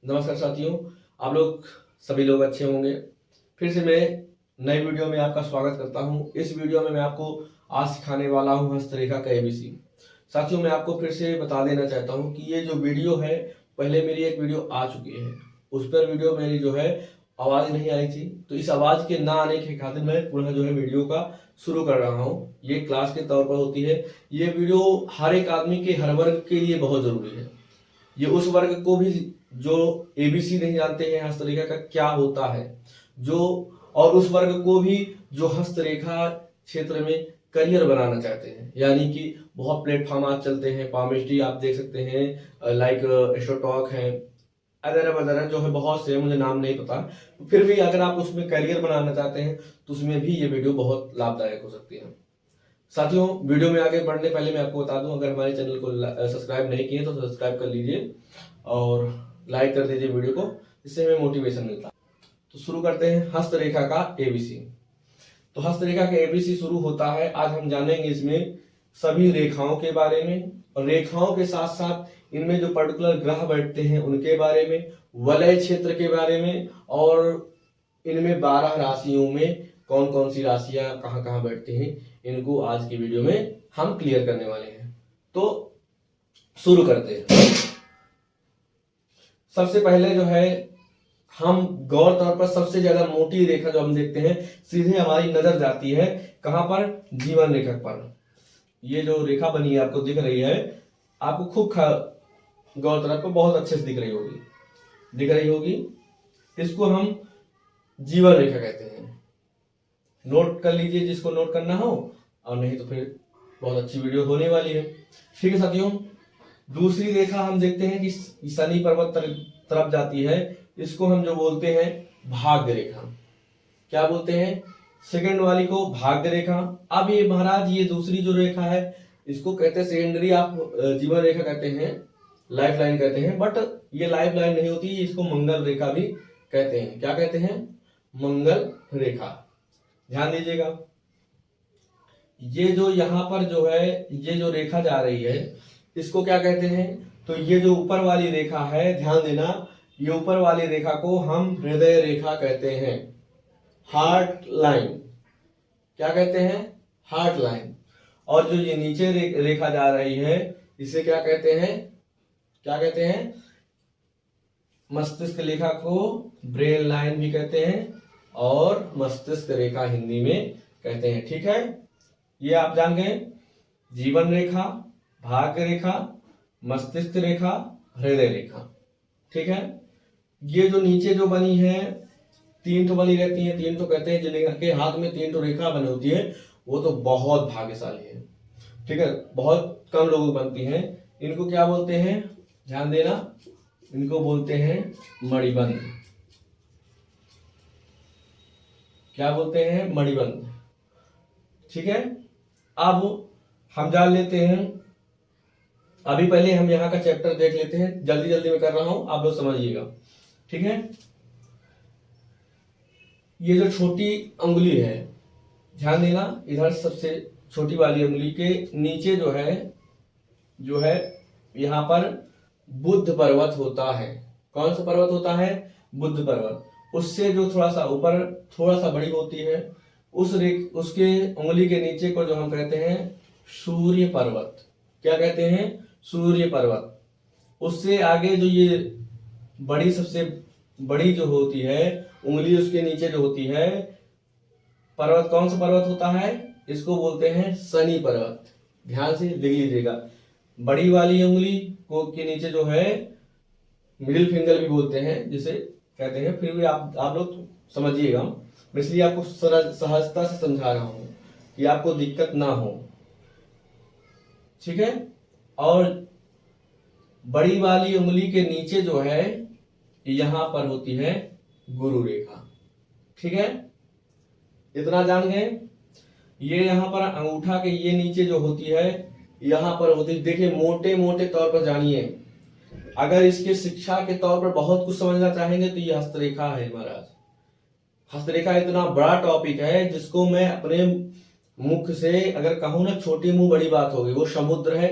नमस्कार साथियों, आप लोग सभी लोग अच्छे होंगे। फिर से मैं नए वीडियो में आपका स्वागत करता हूं। इस वीडियो में मैं आपको आज सिखाने वाला हूं हस्तरेखा का एबीसी। साथियों, मैं आपको फिर से बता देना चाहता हूं कि ये जो वीडियो है, पहले मेरी एक वीडियो आ चुकी है। उस पर वीडियो मेरी जो है आवाज़ नहीं आई थी, तो इस आवाज़ के ना आने के खातिर मैं पुनः जो है वीडियो का शुरू कर रहा हूँ। ये क्लास के तौर पर होती है। ये वीडियो हर एक आदमी के हर वर्ग के लिए बहुत ज़रूरी है। ये उस वर्ग को भी जो एबीसी नहीं जानते हैं हस्तरेखा का क्या होता है, जो और उस वर्ग को भी जो हस्तरेखा क्षेत्र में करियर बनाना चाहते हैं। यानी कि बहुत प्लेटफॉर्म आज चलते हैं, पामिस्ट्री आप देख सकते हैं, लाइक एस्ट्रोटॉक है, अदर वगैरह जो है बहुत से, मुझे नाम नहीं पता। फिर भी अगर आप उसमें करियर बनाना चाहते हैं तो उसमें भी ये वीडियो बहुत लाभदायक हो सकती है। साथियों, वीडियो में आगे बढ़ने पहले मैं आपको बता दूं, अगर हमारे चैनल को सब्सक्राइब नहीं किए तो सब्सक्राइब कर लीजिए और लाइक कर दीजिए वीडियो को, इससे हमें मोटिवेशन मिलता है। तो शुरू करते हैं हस्तरेखा का एबीसी। तो हस्तरेखा का एबीसी शुरू होता है। आज हम जानेंगे इसमें सभी रेखाओं के बारे में, और रेखाओं के साथ साथ इनमें जो पर्टिकुलर ग्रह बैठते हैं उनके बारे में, वलय क्षेत्र के बारे में, और इनमें 12 राशियों में कौन कौन सी राशियां कहाँ कहाँ बैठती हैं, इनको आज की वीडियो में हम क्लियर करने वाले हैं। तो शुरू करते हैं। सबसे पहले जो है हम गौर तौर पर सबसे ज्यादा मोटी रेखा जो हम देखते हैं, सीधे हमारी नजर जाती है कहां पर? जीवन रेखा पर। ये जो रेखा बनी है आपको दिख रही है, आपको खूब गौर तौर पर बहुत अच्छे से दिख रही होगी। इसको हम जीवन रेखा कहते हैं। नोट कर लीजिए जिसको नोट करना हो, और नहीं तो फिर बहुत अच्छी वीडियो होने वाली है। ठीक है साथियों, दूसरी रेखा हम देखते हैं कि शनि पर्वत तरफ जाती है। इसको हम जो बोलते हैं भाग्य रेखा। क्या बोलते हैं? सेकंड वाली को भाग्य रेखा। अब ये महाराज, ये दूसरी जो रेखा है इसको कहते हैं सेकेंडरी, आप जीवन रेखा कहते हैं, लाइफ लाइन कहते हैं, बट ये लाइफ लाइन नहीं होती, इसको मंगल रेखा भी कहते हैं। क्या कहते हैं? मंगल रेखा। ध्यान दीजिएगा, ये जो यहां पर जो है, ये जो रेखा जा रही है इसको क्या कहते हैं? तो ये जो ऊपर वाली रेखा है, ध्यान देना, ये ऊपर वाली रेखा को हम हृदय रेखा कहते हैं, हार्ट लाइन। क्या कहते हैं? Heart line. और जो ये नीचे रेखा जा रही है इसे क्या कहते हैं? क्या कहते हैं? मस्तिष्क रेखा को ब्रेन लाइन भी कहते हैं, और मस्तिष्क रेखा हिंदी में कहते हैं। ठीक है, ये आप जान गए। जीवन रेखा, भाग्य रेखा, मस्तिष्क रेखा, हृदय रेखा। ठीक है, ये जो नीचे जो बनी है, 3 तो बनी रहती है। 3 तो कहते हैं जिनके हाथ में 3 तो रेखा बनी होती है वो तो बहुत भाग्यशाली है। ठीक है, बहुत कम लोगों बनती हैं। इनको क्या बोलते हैं? ध्यान देना, इनको बोलते हैं मणिबंध। क्या बोलते हैं? मणिबंध। ठीक है, अब हम जान लेते हैं, अभी पहले हम यहाँ का चैप्टर देख लेते हैं। जल्दी जल्दी में कर रहा हूं, आप लोग समझिएगा। ठीक है, ये जो छोटी अंगुली है, ध्यान देना, इधर सबसे छोटी वाली अंगुली के नीचे जो है यहाँ पर बुद्ध पर्वत होता है। कौन सा पर्वत होता है? बुद्ध पर्वत। उससे जो थोड़ा सा ऊपर, थोड़ा सा बड़ी होती है, उसके उंगली के नीचे को जो हम कहते हैं सूर्य पर्वत। क्या कहते हैं? सूर्य पर्वत। उससे आगे जो ये बड़ी, सबसे बड़ी जो होती है उंगली, उसके नीचे जो होती है पर्वत, कौन सा पर्वत होता है? इसको बोलते हैं शनि पर्वत। ध्यान से लिख लीजिएगा। बड़ी वाली उंगली को के नीचे जो है मिडिल फिंगर भी बोलते हैं, जिसे कहते हैं, फिर भी आप लोग समझिएगा, मैं इसलिए आपको सहजता से समझा रहा हूं कि आपको दिक्कत ना हो। ठीक है, और बड़ी वाली उंगली के नीचे जो है यहां पर होती है गुरु रेखा। ठीक है, इतना जान गए। ये यहां पर अंगूठा के ये नीचे जो होती है यहां पर होती है। देखिए, मोटे मोटे तौर पर जानिए, अगर इसके शिक्षा के तौर पर बहुत कुछ समझना चाहेंगे तो ये हस्तरेखा है महाराज। हस्तरेखा इतना बड़ा टॉपिक है जिसको मैं अपने मुख से अगर कहूं ना, छोटी मुंह बड़ी बात होगी। वो समुद्र है,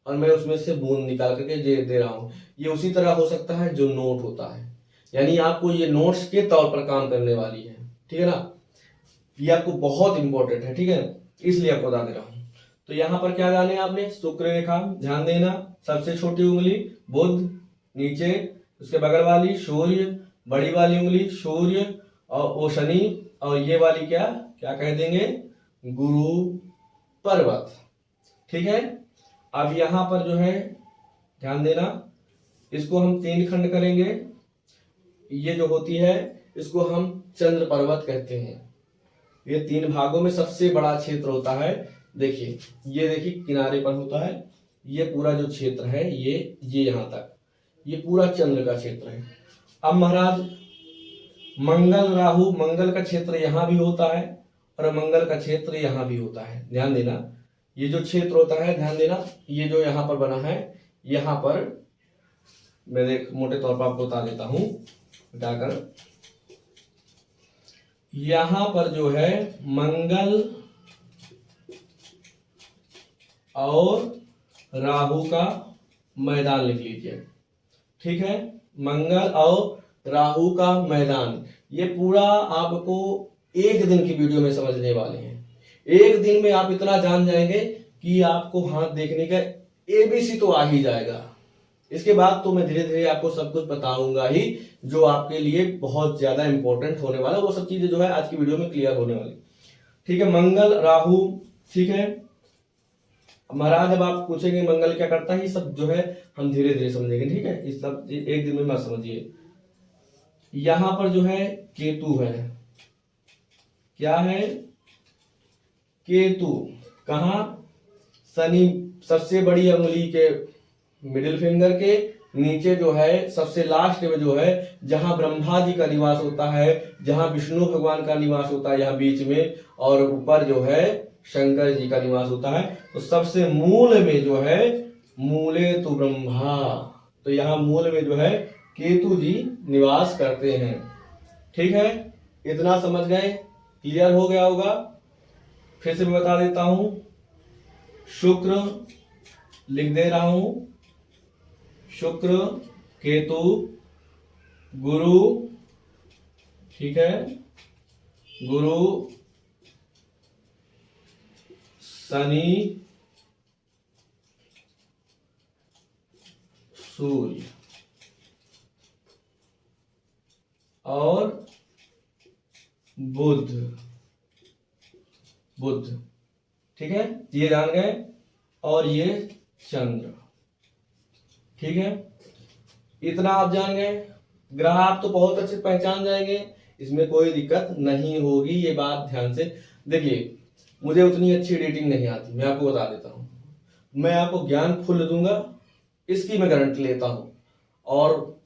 और मैं उसमें से बूंद निकाल करके दे रहा हूँ। ये उसी तरह हो सकता है जो नोट होता है, यानी आपको ये नोट्स के तौर पर काम करने वाली है, ठीक है ना। ये आपको बहुत इंपॉर्टेंट है, ठीक है, इसलिए आपको बता दे रहा हूँ। तो यहाँ पर क्या जाने आपने, शुक्र रेखा, ध्यान देना, सबसे छोटी उंगली बुध, नीचे उसके बगल वाली सूर्य, बड़ी वाली उंगली सूर्य, और वो शनि, और ये वाली क्या क्या कह देंगे, गुरु पर्वत, ठीक है। अब यहाँ पर जो है ध्यान देना, इसको हम 3 खंड करेंगे। ये जो होती है इसको हम चंद्र पर्वत कहते हैं। ये 3 भागों में सबसे बड़ा क्षेत्र होता है। देखिए, ये देखिए किनारे पर होता है, ये पूरा जो क्षेत्र है ये यहाँ तक, ये पूरा चंद्र का क्षेत्र है। अब महाराज मंगल राहु, मंगल का क्षेत्र यहाँ भी होता है और मंगल का क्षेत्र यहाँ भी होता है। ध्यान देना, ये जो क्षेत्र होता है, ध्यान देना, ये जो यहाँ पर बना है, यहाँ पर मैं मोटे तौर पर आपको बता देता हूँ जाकर, यहां पर जो है मंगल और राहु का मैदान लिख लीजिए, ठीक है। मंगल और राहु का मैदान, ये पूरा आपको एक दिन की वीडियो में समझने वाले हैं। एक दिन में आप इतना जान जाएंगे कि आपको हाथ देखने का एबीसी तो आ ही जाएगा। इसके बाद तो मैं धीरे धीरे आपको सब कुछ बताऊंगा ही, जो आपके लिए बहुत ज्यादा इंपॉर्टेंट होने वाला, वो सब चीजें जो है आज की वीडियो में क्लियर होने वाली, ठीक है। मंगल राहु, ठीक है। महाराज अब आप पूछेंगे मंगल क्या करता है, ये सब जो है हम धीरे धीरे समझेंगे, ठीक है, इस सब एक दिन में मत समझिए। यहां पर जो है केतु है, क्या है, केतु, कहा, शनि सबसे बड़ी उंगली के मिडिल फिंगर के नीचे जो है सबसे लास्ट में जो है जहां ब्रह्मा जी का निवास होता है, जहां विष्णु भगवान का निवास होता है यहाँ बीच में, और ऊपर जो है शंकर जी का निवास होता है। तो सबसे मूल में जो है मूले तो ब्रह्मा, तो यहाँ मूल में जो है केतु जी निवास करते हैं, ठीक है। इतना समझ गए, क्लियर हो गया होगा। फिर से मैं बता देता हूं, शुक्र लिख दे रहा हूं, शुक्र, केतु, गुरु, ठीक है, गुरु, शनि, सूर्य और बुध, ठीक है, ये जान गए, और ये चंद्र, ठीक है। इतना आप जान गए, ग्रह आप तो बहुत अच्छे से पहचान जाएंगे, इसमें कोई दिक्कत नहीं होगी। ये बात ध्यान से देखिए, मुझे उतनी अच्छी एडिटिंग नहीं आती, मैं आपको बता देता हूँ, मैं आपको ज्ञान फुल दूंगा, इसकी मैं गारंटी लेता हूँ। और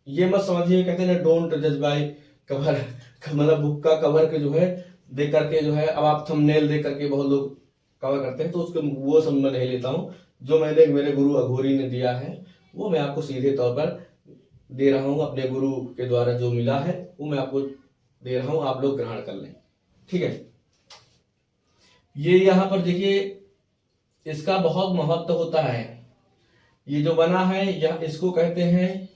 ये मत समझिए, कहते हैं ना डोंट जज बाय कवर, मतलब बुक का कवर के जो है देख करके जो है, अब आप थंबनेल देख करके बहुत लोग कवर करते हैं, तो उसको वो सब मैं नहीं लेता हूँ। जो मैंने मेरे गुरु अघोरी ने दिया है वो मैं आपको सीधे तौर पर दे रहा हूँ, अपने गुरु के द्वारा जो मिला है वो मैं आपको दे रहा हूँ, आप लोग ग्रहण कर लें, ठीक है। ये यहाँ पर देखिए, इसका बहुत महत्व होता है। ये जो बना है यह, इसको कहते हैं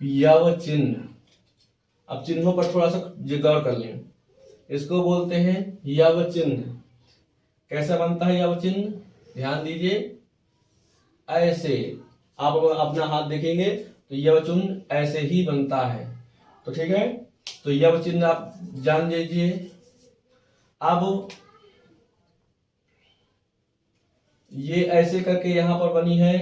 यव चिन्ह। अब चिन्हों पर थोड़ा सा गौर कर लें, इसको बोलते हैं यव चिन्ह। कैसा बनता है यव चिन्ह, ध्यान दीजिए, ऐसे आप अपना हाथ देखेंगे तो यव चिन्ह ऐसे ही बनता है, तो ठीक है। तो यव चिन्ह आप जान लीजिए। अब ये ऐसे करके यहां पर बनी है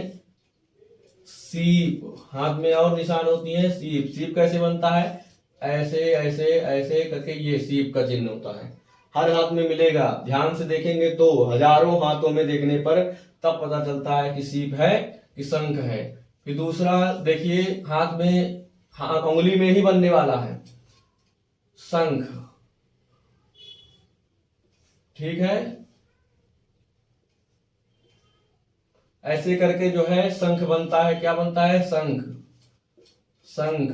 सीप, हाथ में और निशान होती है सीप। सीप कैसे बनता है, ऐसे ऐसे ऐसे करके ये सीप का चिन्ह होता है, हर हाथ में मिलेगा। ध्यान से देखेंगे तो हजारों हाथों में देखने पर तब पता चलता है कि सीप है कि शंख है। फिर दूसरा देखिए, हाथ में, उंगली में ही बनने वाला है शंख, ठीक है, ऐसे करके जो है शंख बनता है। क्या बनता है, शंख, शंख।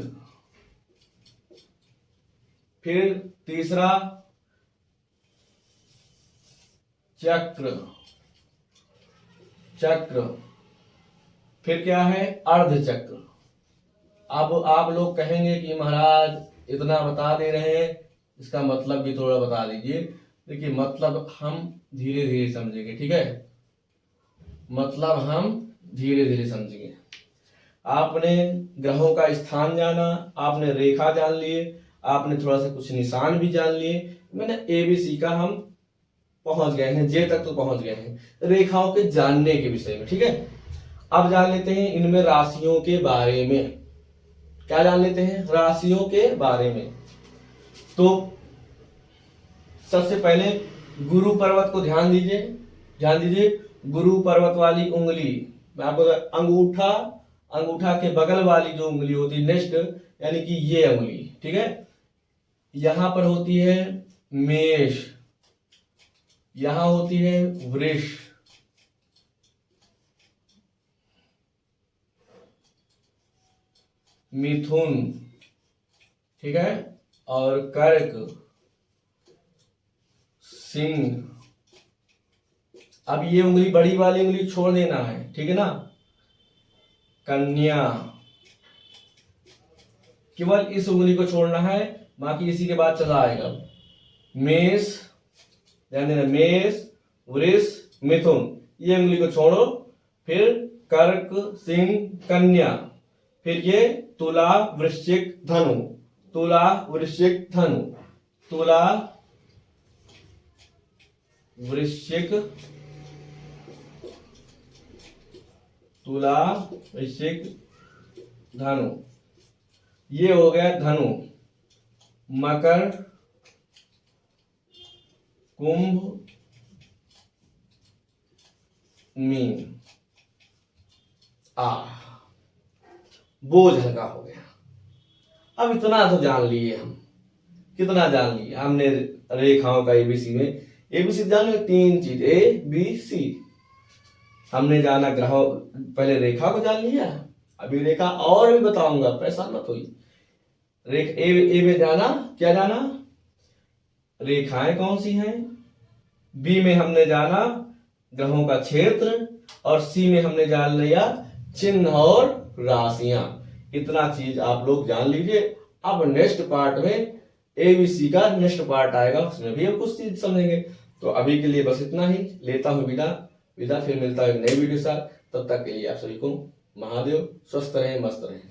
फिर तीसरा चक्र, चक्र, फिर क्या है अर्ध चक्र। अब आप लोग कहेंगे कि महाराज इतना बता दे रहे हैं, इसका मतलब भी थोड़ा बता दीजिए। देखिए मतलब हम धीरे धीरे समझेंगे, ठीक है, मतलब हम धीरे धीरे समझेंगे। आपने ग्रहों का स्थान जाना, आपने रेखा जान लिए, आपने थोड़ा सा कुछ निशान भी जान लिए, मैंने ABC का हम पहुंच गए हैं, जे तक तो पहुंच गए हैं रेखाओं के जानने के विषय में, ठीक है। अब जान लेते हैं इनमें राशियों के बारे में। क्या जान लेते हैं? राशियों के बारे में। तो सबसे पहले गुरु पर्वत को ध्यान दीजिए, ध्यान दीजिए। गुरु पर्वत वाली उंगली, मैं आपको अंगूठा, अंगूठा के बगल वाली जो उंगली होती है नेक्स्ट, यानी कि ये उंगली, ठीक है, यहां पर होती है मेष, यहां होती है वृष, मिथुन, ठीक है, और कर्क, सिंह। अब ये उंगली बड़ी वाली उंगली छोड़ देना है, ठीक है ना। कन्या, केवल इस उंगली को छोड़ना है, बाकी इसी के बाद चला आएगा। मेष, ध्यान देना, मेष, वृष, मिथुन, ये उंगली को छोड़ो। फिर कर्क, सिंह, कन्या, फिर ये तुला, वृश्चिक, धनु, तुला, वृश्चिक, धनु, तुला, वृश्चिक, तुला, वृश्चिक, धनु, ये हो गया धनु। मकर, कुंभ, मीन। बोझ हल्का हो गया। अब इतना तो जान लिए हम, कितना जान लिए हमने रेखाओं का ABC में। ABC जान लिया 3 चीज, ABC। हमने जाना ग्रहों, पहले रेखा को जान लिया, अभी रेखा और भी बताऊंगा, परेशान मत होइए। ए में जाना, क्या जाना, रेखाएं कौन सी हैं। B में हमने जाना ग्रहों का क्षेत्र, और C में हमने जान लिया चिन्ह और राशियां। इतना चीज आप लोग जान लीजिए। अब नेक्स्ट पार्ट में ABC का नेक्स्ट पार्ट आएगा, उसमें भी हम कुछ चीज समझेंगे। तो अभी के लिए बस इतना ही, लेता हूं विदा, फिर मिलता है एक नई वीडियो साथ। तब तक के लिए आप सभी को महादेव, स्वस्थ रहें, मस्त रहें।